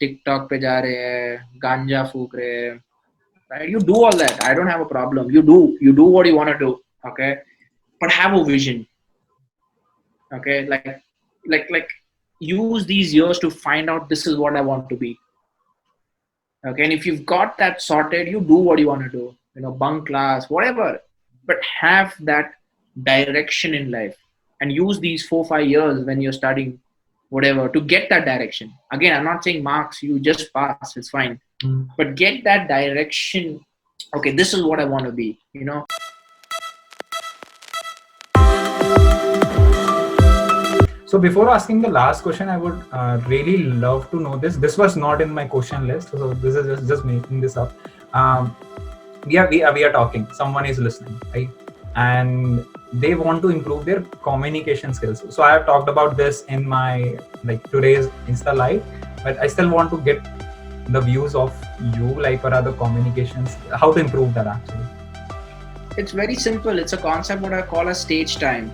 TikTok पे जा रहे हैं, गांजा फूक रहे हैं, right? You do all that. I don't have a problem. You do what you want to do, okay? But have a vision, okay? Like use these years to find out this is what I want to be, okay? And if you've got that sorted, you do what you want to do, bunk class, whatever, but have that direction in life and use these 4 5 years when you're studying whatever to get that direction. Again, I'm not saying marks, you just pass, it's fine. But get that direction. Okay, this is what I want to be. So before asking the last question, I would really love to know this. This was not in my question list, so this is just making this up. We are talking. Someone is listening, right? And they want to improve their communication skills. So I have talked about this in my today's Insta Live, but I still want to get the views of you, what are the communications, how to improve that actually. It's very simple. It's a concept what I call a stage time.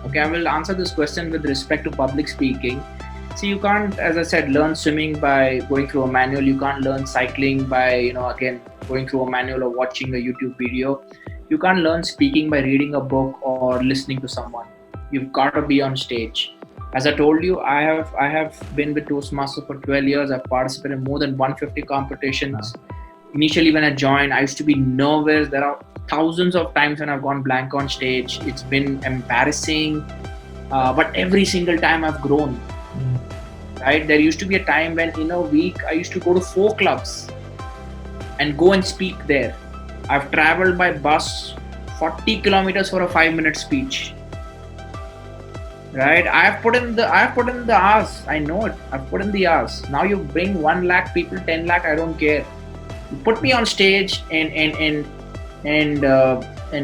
Okay, I will answer this question with respect to public speaking. See, you can't, as I said, learn swimming by going through a manual. You can't learn cycling by, again, going through a manual or watching a YouTube video. You can't learn speaking by reading a book or listening to someone. You've got to be on stage. As I told you, I have been with Toastmasters for 12 years. I've participated in more than 150 competitions. Initially, when I joined, I used to be nervous. There are thousands of times when I've gone blank on stage. It's been embarrassing, but every single time I've grown. Right? There used to be a time when in a week I used to go to 4 clubs and go and speak there. I've traveled by bus 40 kilometers for a 5-minute speech. Right? I've put in the hours. I know it. I've put in the hours. Now you bring 1 lakh people, 10 lakh. I don't care. You put me on stage and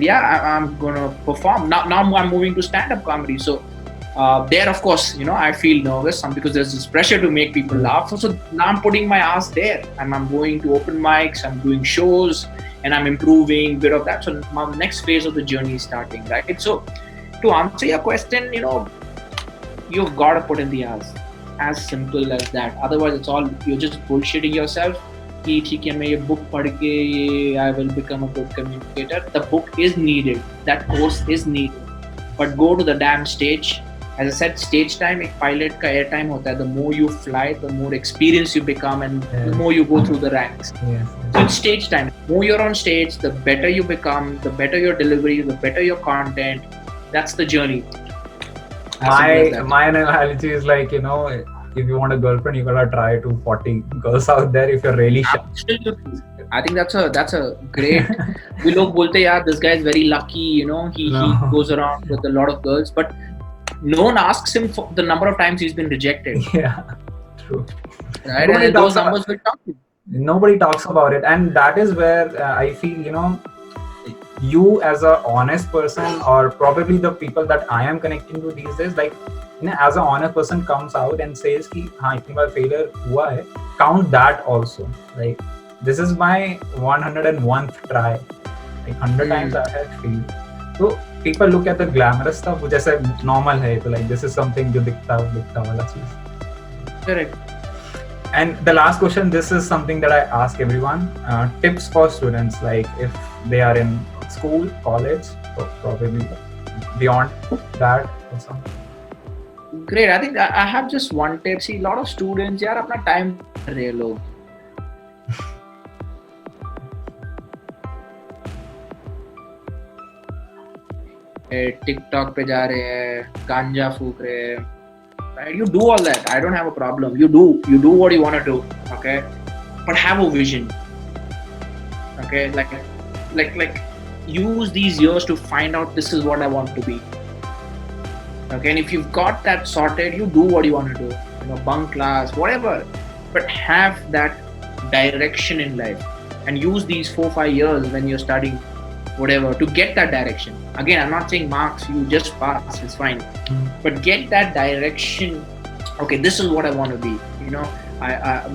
yeah, I'm gonna perform. Now I'm moving to stand-up comedy. So there, of course, I feel nervous because there's this pressure to make people laugh. So now I'm putting my ass there, and I'm going to open mics. I'm doing shows, and I'm improving bit of that. So my next phase of the journey is starting, right? So to answer your question, you've got to put in the hours. As simple as that. Otherwise, it's all you're just bullshitting yourself. ठीक है मैं ये book पढ़ के I will become a good communicator. The book is needed. That course is needed. But go to the damn stage. As I said, stage time एक pilot का air time होता है. The more you fly, the more experienced you become, and the more you go through the ranks. So it's stage time. The more you're on stage, the better you become, the better your delivery, the better your content. That's the journey. My analogy is if you want a girlfriend, you gotta try to 40 girls out there if you're really shy. Absolutely. I think that's a great. We लोग बोलते यार, this guy is very lucky. He goes around with a lot of girls, but no one asks him for the number of times he's been rejected. Yeah, true. Right, and those numbers will talk. Nobody talks about it, and that is where I feel you as a honest person, or probably the people that I am connecting to these days, as an honest person comes out and says कि हाँ इतनी बार failure हुआ है, count that also. This is my 101th try. 100 times I had failed. So people look at the glamorous stuff, which जैसे normal है, तो this is something जो दिखता वाला चीज. Correct. And the last question, this is something that I ask everyone. Tips for students, if they are in school, college, or probably beyond that or something. Great. I think I have just one tip. See, a lot of students, यार अपना time कर रहे हैं लोग. TikTok पे जा रहे हैं, गांजा फूक रहे हैं. Right? You do all that. I don't have a problem. You do what you want to do. Okay, but have a vision. Okay, like use these years to find out this is what I want to be. Okay, and if you've got that sorted, you do what you want to do. Bunk class, whatever, but have that direction in life and use these 4 5 years when you're studying whatever to get that direction. Again, I'm not saying marks, you just pass, it's fine. But get that direction. Okay, this is what I want to be.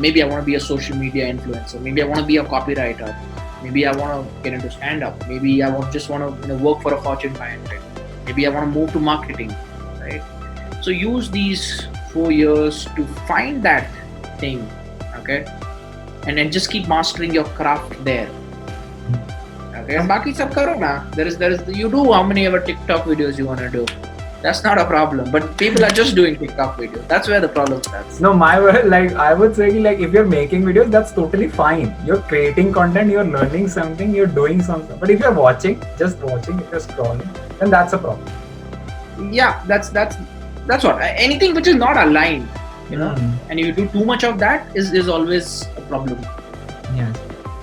Maybe I want to be a social media influencer. Maybe I want to be a copywriter. Maybe I want to get into stand-up. Maybe I just want to work for a Fortune 500. Maybe I want to move to marketing, right? So use these 4 years to find that thing. Okay, and then just keep mastering your craft there. Okay, and baki sab karo na. There is you do how many ever TikTok videos you want to do. That's not a problem. But people are just doing TikTok videos. That's where the problem starts. No, my word, like I would say, like if you're making videos, that's totally fine. You're creating content, you're learning something, you're doing something. But if you're watching, just watching, if you're scrolling, then that's a problem. Yeah, that's what. Anything which is not aligned, you know, and you do too much of that is always a problem. Yes.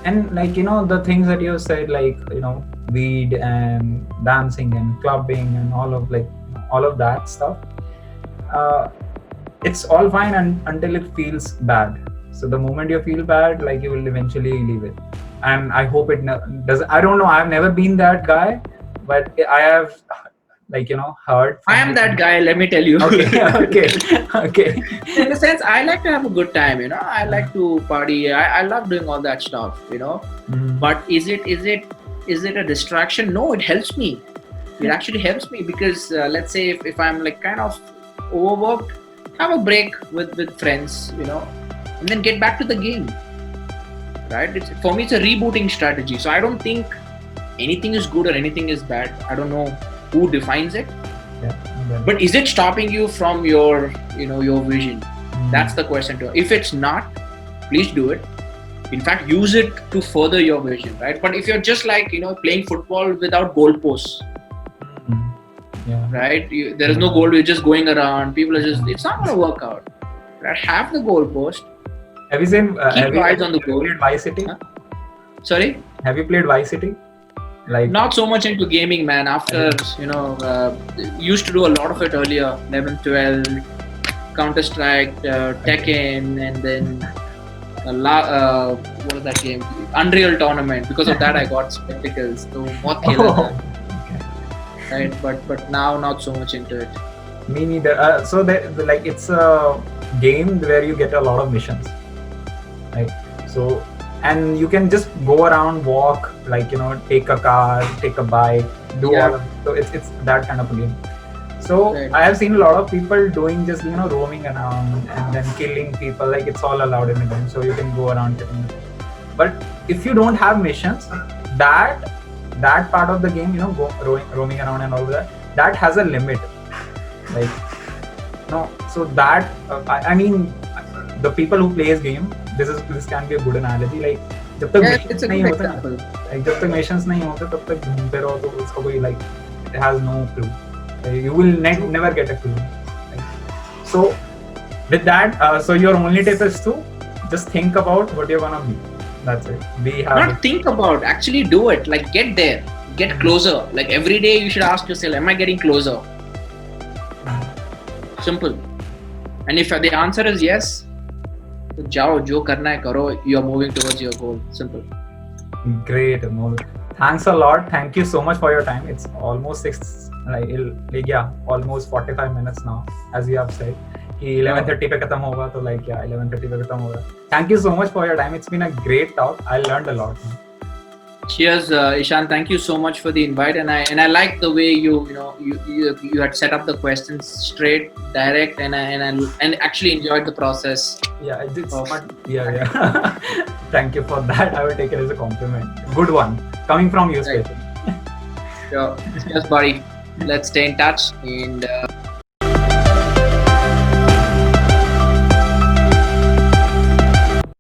And like, you know, the things that you said, like, you know, weed and dancing and clubbing and all of that stuff, it's all fine until it feels bad. So the moment you feel bad, like, you will eventually leave it. And I hope it doesn't. I don't know, I've never been that guy, but I have, like, you know, heard. I am that guy, let me tell you. Okay. In the sense, I like to have a good time, you know. I like to party. I love doing all that stuff, you know. But is it a distraction? No, it helps me. It actually helps me because let's say if I'm like kind of overworked, have a break with friends, you know, and then get back to the game. Right? For me, it's a rebooting strategy. So I don't think anything is good or anything is bad. I don't know who defines it. Yeah. But is it stopping you from your vision? That's the question. If it's not, please do it. In fact, use it to further your vision, right? But if you're just like, you know, playing football without goalposts, right? There is no goal. You're just going around. People are just. It's not going to work out. Right? Have the goalpost. Have you seen? Keep your eyes on the goal. Played Vice City? Huh? Sorry. Have you played Vice City? Like, not so much into gaming, man. After, you know, used to do a lot of it earlier. 11, 12, Counter-Strike, Tekken, and then what was that game? Unreal Tournament. Because of that, I got spectacles. So what right? But now not so much into it. Me neither. So like it's a game where you get a lot of missions, right? So. And you can just go around, walk, like, you know, take a car, take a bike, do all of it. So it's that kind of a game. So right. I have seen a lot of people doing just, you know, roaming around and then killing people. Like, it's all allowed in the game. So you can go around killing people. But if you don't have missions, that part of the game, you know, roaming around and all of that has a limit. Like, no. So that I mean, the people who plays game. This can be a good analogy. Like, जब तक it's a good example. Like, जब तक missions नहीं होते तब तक घूमते रहो तो उसका कोई, like, it has no clue. You will never get a clue. Like, so with that, so your only tip is to just think about what you're gonna be. That's it. Not think about, actually do it. Like, get there, get closer. Like, every day you should ask yourself, am I getting closer? Simple. And if the answer is yes, जाओ, जो करना है करो. You are moving towards your goal. Simple. Great, Amol. Thanks a lot. Thank you so much for your time. It's almost 6, almost 45 minutes now, as you have said. कि 11:30 पे खत्म होगा तो 11:30 पे खत्म होगा. Thank you so much for your time. It's been a great talk. I learned a lot. Cheers, Ishan. Thank you so much for the invite, and I like the way you had set up the questions straight, direct, and actually enjoyed the process. Yeah, I did. Yeah. Thank you for that. I will take it as a compliment. Good one, coming from you, especially. Sure. Cheers, buddy. Let's stay in touch and.